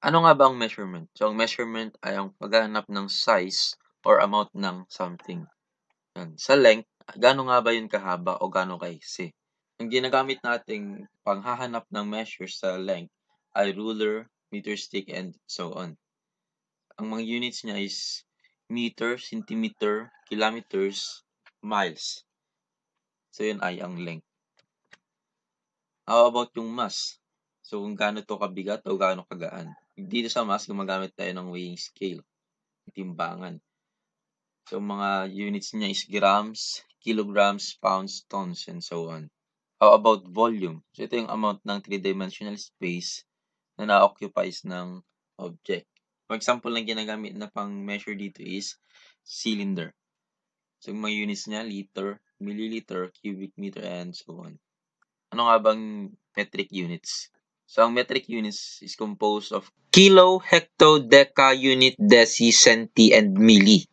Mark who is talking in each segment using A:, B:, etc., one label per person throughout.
A: Ano nga ba ang measurement? So, ang measurement ay ang paghahanap ng size or amount ng something. Yan. Sa length, gaano nga ba yun kahaba o gaano kaiksi? Ang ginagamit nating panghahanap ng measure sa length ay ruler, meter stick, and so on. Ang mga units niya is meter, centimeter, kilometers, miles. So, yun ay ang length. How about yung mass? So, kung gaano to kabigat o gaano kagaan. Dito sa mass, gumagamit tayo ng weighing scale, timbangan. So, mga units niya is grams, kilograms, pounds, tons, and so on. How about volume? So, ito yung amount ng three-dimensional space na na-occupies ng object. For example, na ginagamit na pang-measure dito is cylinder. So, yung mga units niya, liter, milliliter, cubic meter, and so on. Ano nga bang metric units? So, ang metric units is composed of kilo, hecto, deca, unit, deci, centi, and milli.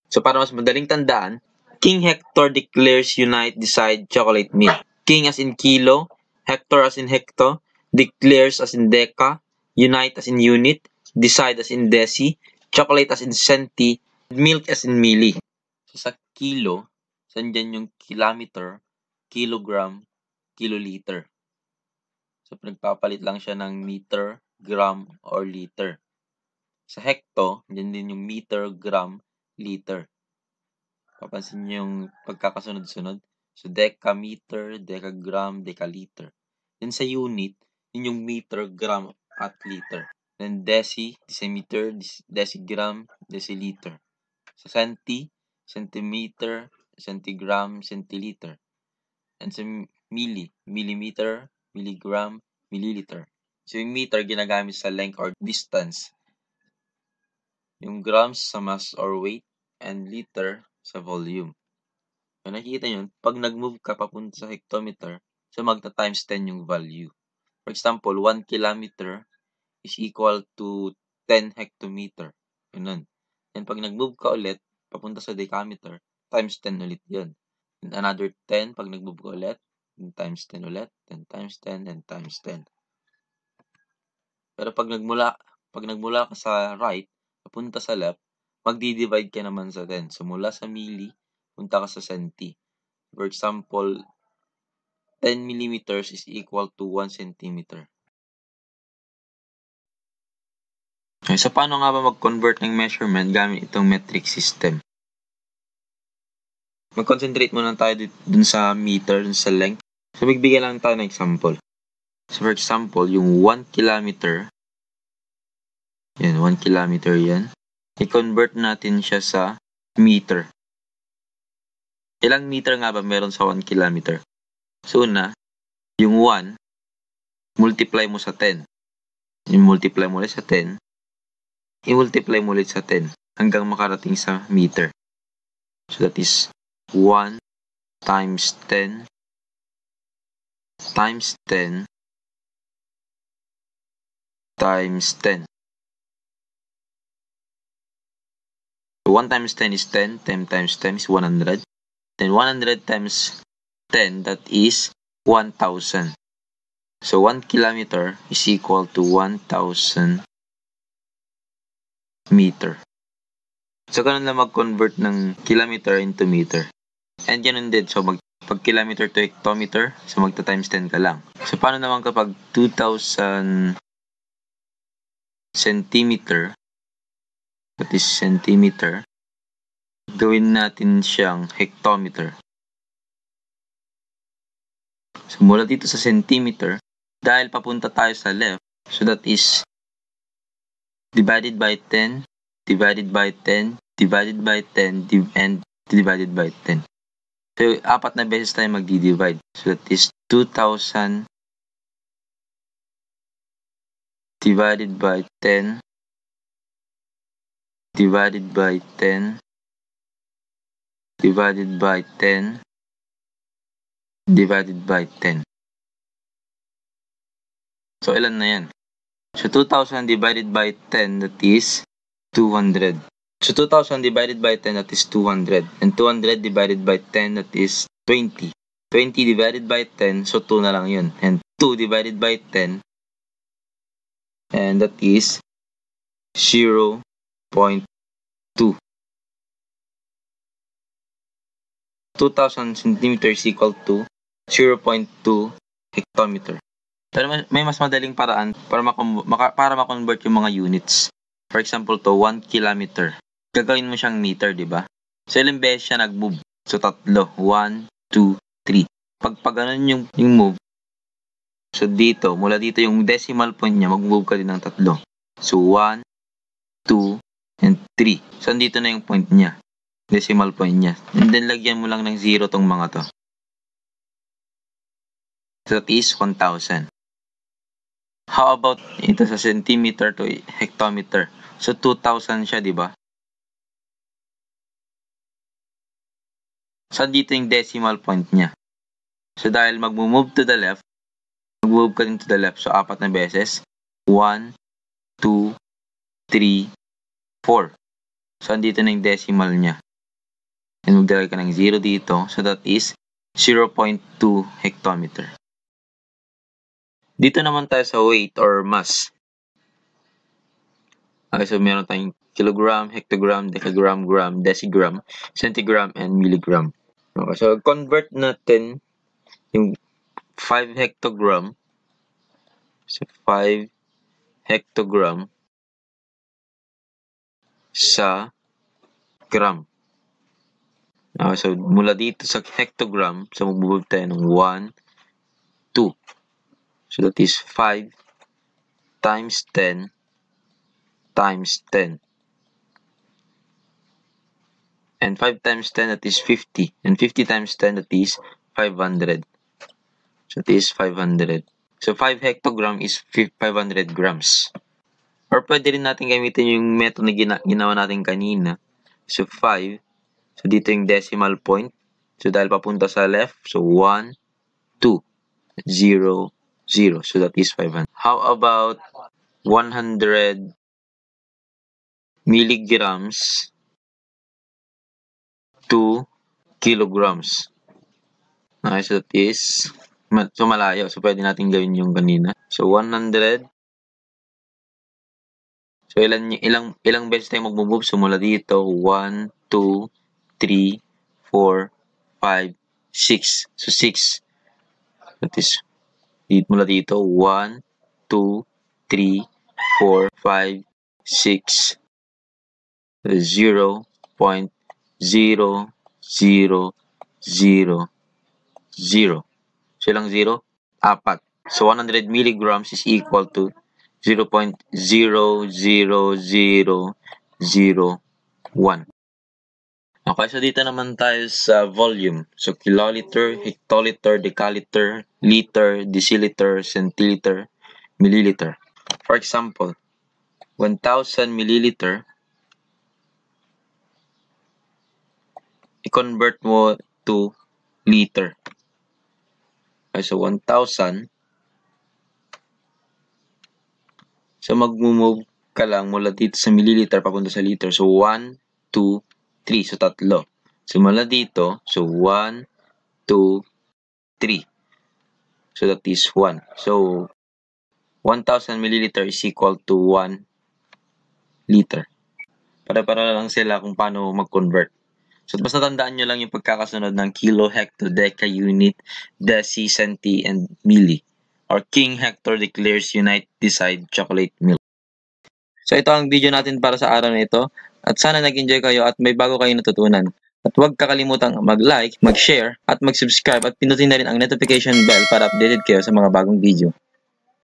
A: So, para mas madaling tandaan, King Hector declares unite, decide, chocolate meal. King as in kilo, Hector as in hecto, declares as in deca, unite as in unit, decide as in deci, chocolate as in centi, milk as in milli. So, sa kilo, sandyan yung kilometer, kilogram, kiloliter. So, pinagpapalit lang siya ng meter, gram, or liter. Sa hecto, yan din yung meter, gram, liter. Papansin niyo yung pagkakasunod-sunod. So, decameter, decagram, decaliter. Then sa unit, yun yung meter, gram, at liter. Then deci, decimeter, decigram, deciliter. Sa centi, centimeter, centigram, centiliter. And sa milli, millimeter, milligram, milliliter. So, yung meter ginagamit sa length or distance. Yung grams sa mass or weight, and liter sa volume. So, nakikita nyo, pag nag-move ka papunta sa hectometer, so magta-times 10 yung value. For example, 1 kilometer is equal to 10 hectometer. Ganun. And pag nag-move ka ulit, papunta sa decameter, times 10 ulit yun. And another 10, pag nag-move ka ulit, times 10 ulit, then times 10, and times 10. Pero pag nagmula ka sa right, papunta sa left, magdi-divide ka naman sa 10. So, mula sa milli, punta ka sa centi. For example, 10 millimeters is equal to 1 centimeter. Okay, so, paano nga ba mag-convert ng measurement gamit itong metric system? Mag-concentrate muna tayo dun sa meter, dun sa length. So, magbigay lang tayo ng example. So, for example, yung 1 kilometer, yan, 1 kilometer yan. I-convert natin siya sa meter. Ilang meter nga ba meron sa 1 kilometer? So, una, yung 1, multiply mo sa 10. Yung multiply mo ulit sa 10, i-multiply mo ulit sa 10 hanggang makarating sa meter. So, that is 1 times 10 times 10 times 10. So, 1 times 10 is 10, 10 times 10 is 100. Then 100 times 10, that is 1,000. So, 1 kilometer is equal to 1,000 meter. So, ganun lang mag-convert ng kilometer into meter. And ganun din. So, pag kilometer to hectometer, so magta-times 10 ka lang. So, paano naman kapag 2,000 centimeter, that is centimeter, gawin natin siyang hectometer. So, mula dito sa centimeter, dahil papunta tayo sa left, so that is divided by 10, divided by 10, divided by 10, and divided by 10. So, 4 na beses tayo magdi-divide. So, that is 2,000 divided by 10 divided by 10 divided by 10 divided by 10. So, ilan na yan? So, 2,000 divided by 10, that is 200. So, 2,000 divided by 10, that is 200. And 200 divided by 10, that is 20. 20 divided by 10, so 2 na lang yun. And 2 divided by 10, and that is 0.2. 2,000 centimeters equal to 0.2 hectometer. Pero may mas madaling paraan para ma-convert yung mga units. For example to 1 kilometer. Gagawin mo siyang meter, di ba? So ilang beses siya nag-move? So 3. 1, 2, 3. Pag ganun yung move, so dito, mula dito yung decimal point niya, mag-move ka din ng 3. So 1, 2, and 3. So andito na yung point niya. Decimal point niya. And then lagyan mo lang ng 0 tong mga to. So that is 1,000. How about ito sa centimeter to hectometer? So 2,000 siya, di ba? So dito yung decimal point niya. So dahil mag-move to the left, mag-move ka din to the left. So 4 na beses. 1, 2, 3, 4. So andito na yung decimal niya. And magdalagay ka ng 0 dito. So that is 0.2 hectometer. Dito naman tayo sa weight or mass. Okay, so meron tayong kilogram, hectogram, decagram, gram, decigram, centigram, and milligram. Okay, so convert natin yung 5 hectogram. So 5 hectogram sa gram. Okay, so mula dito sa hectogram, so magbubog tayo ng 1, 2. So that is 5 times 10 times 10. And 5 times 10, that is 50. And 50 times 10, that is 500. So that is 500. So 5 hectogram is 500 grams. Or pwede rin natin gamitin yung method na ginawa natin kanina. So 5. So dito yung decimal point. So dahil papunta sa left, so 1, 2, 0, 0. So that is 500. How about 100 milligrams to kilograms? Okay, so that is, so malayo. So pwede natin gawin yung kanina. So 100. So ilang beses tayo mag-move? So mula dito, 1, 2, 3, 4, 5, 6. So 6. That is, mula dito, 1, 2, 3, 4, 5, 6, 0.00000. So ilang 0? 4. So 100 milligrams is equal to 0.00001. Okay, so dito naman tayo sa volume. So kiloliter, hectoliter, decaliter, liter, deciliter, centiliter, milliliter. For example, 1,000 milliliter, i-convert mo to liter. Okay, so 1,000. So mag-move ka lang mula dito sa milliliter papunta sa liter. So 1, 2, 3. So 3. So mula dito, so 1, 2, 3. So that is 1. So 1,000 milliliter is equal to 1 liter. Para lang sila kung paano mag-convert. So basta tandaan nyo lang yung pagkakasunod ng kilo, hecto, deca, unit, deci, centi, and milli. Or King Hector declares unite, decide, chocolate milk. So ito ang video natin para sa araw na ito. At sana nag-enjoy kayo at may bago kayong natutunan. At huwag kakalimutang mag-like, mag-share, at mag-subscribe at pinutin na rin ang notification bell para updated kayo sa mga bagong video.